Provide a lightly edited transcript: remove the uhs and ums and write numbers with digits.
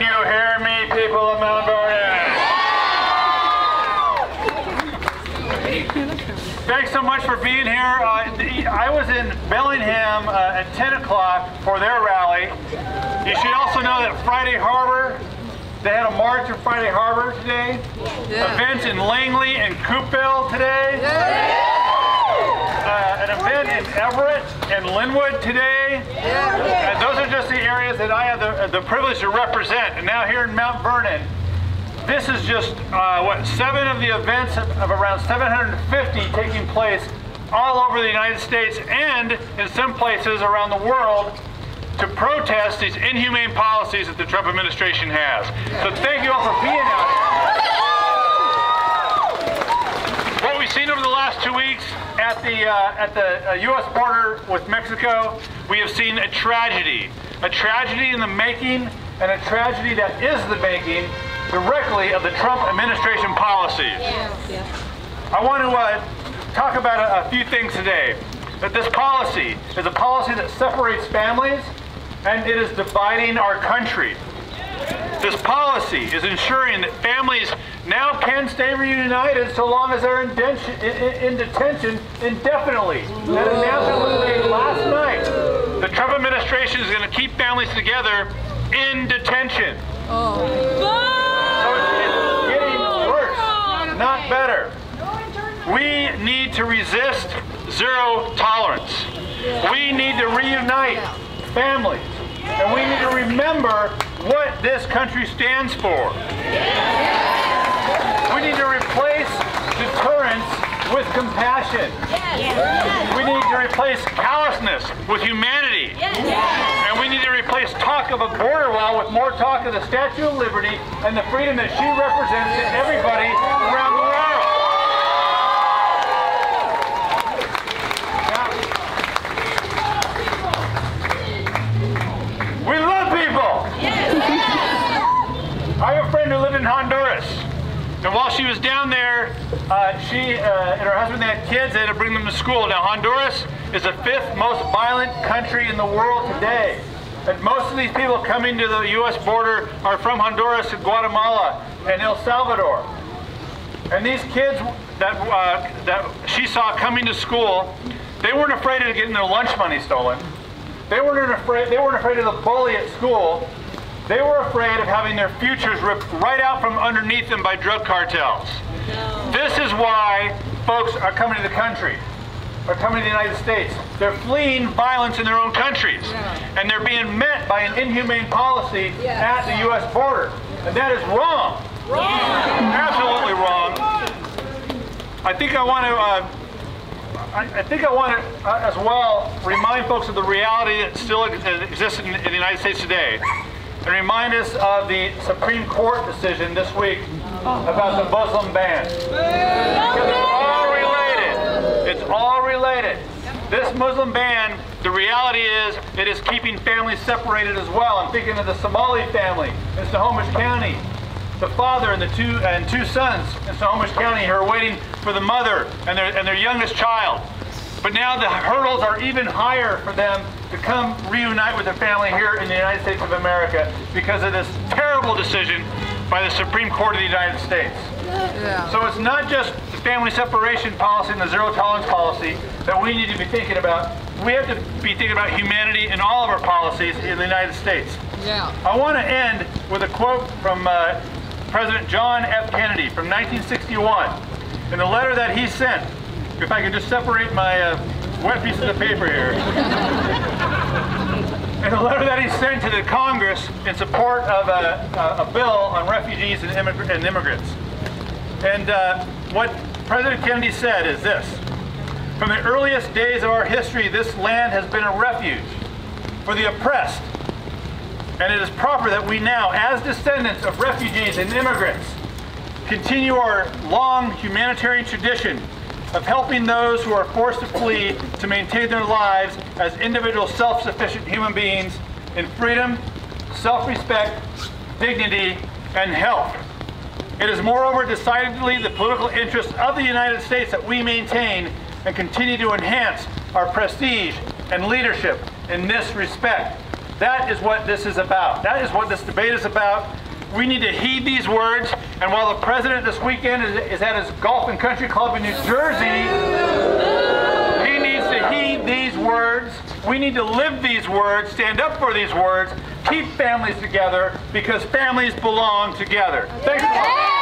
you hear me, people of Mount Vernon? Thanks so much for being here. I was in Bellingham at 10 o'clock for their rally. You should also know that Friday Harbor, they had a march in Friday Harbor today. Yeah. Events in Langley and Coopville today. Yeah. An event in Everett and Linwood today. Yeah. Those are just the areas that I have the privilege to represent. And now here in Mount Vernon, this is just, 7 of the events of around 750 taking place all over the United States and in some places around the world to protest these inhumane policies that the Trump administration has. So thank you all for being out here. What we've seen over the last 2 weeks at the U.S. border with Mexico, we have seen a tragedy in the making, and a tragedy that is the making directly of the Trump administration policies. I want to talk about a few things today. That this policy is a policy that separates families, and it is dividing our country. This policy is ensuring that families now can stay reunited so long as they're in detention indefinitely. That announcement was made last night. The Trump administration is going to keep families together in detention. So it's getting worse, not better. We need to resist zero tolerance. We need to reunite families. And we need to remember what this country stands for. We need to replace deterrence with compassion. We need to replace callousness with humanity. And we need to replace talk of a border wall with more talk of the Statue of Liberty and the freedom that she represents to everybody around the world. We love people! I have a friend who lived in Honduras. And while she was down there, she and her husband, they had kids, they had to bring them to school. Now Honduras is the 5th most violent country in the world today. And most of these people coming to the U.S. border are from Honduras and Guatemala and El Salvador. And these kids that she saw coming to school, they weren't afraid of getting their lunch money stolen. They weren't afraid of the bully at school. They were afraid of having their futures ripped right out from underneath them by drug cartels. This is why folks are coming to the country, are coming to the United States. They're fleeing violence in their own countries. And they're being met by an inhumane policy at the U.S. border. And that is wrong. Absolutely wrong. I think I want to as well remind folks of the reality that still exists in the United States today, and remind us of the Supreme Court decision this week about the Muslim ban. Because it's all related. It's all related. This Muslim ban, the reality is, it is keeping families separated as well. I'm thinking of the Somali family in Snohomish County. The father and two sons in Snohomish County who are waiting for the mother and their youngest child. But now the hurdles are even higher for them to come reunite with their family here in the United States of America because of this terrible decision by the Supreme Court of the United States. So it's not just the family separation policy and the zero tolerance policy that we need to be thinking about. We have to be thinking about humanity in all of our policies in the United States. I want to end with a quote from President John F. Kennedy from 1961. In the letter that he sent, if I can just separate my wet pieces of paper here. In the letter that he sent to the Congress in support of a bill on refugees and immigrants. And what President Kennedy said is this: from the earliest days of our history, this land has been a refuge for the oppressed. And it is proper that we now, as descendants of refugees and immigrants, continue our long humanitarian tradition of helping those who are forced to flee to maintain their lives as individual self-sufficient human beings in freedom, self-respect, dignity, and health. It is moreover decidedly the political interest of the United States that we maintain and continue to enhance our prestige and leadership in this respect. That is what this is about. That is what this debate is about. We need to heed these words, and while the president this weekend is at his golf and country club in New Jersey, he needs to heed these words. We need to live these words, stand up for these words, keep families together, because families belong together. Thanks a lot.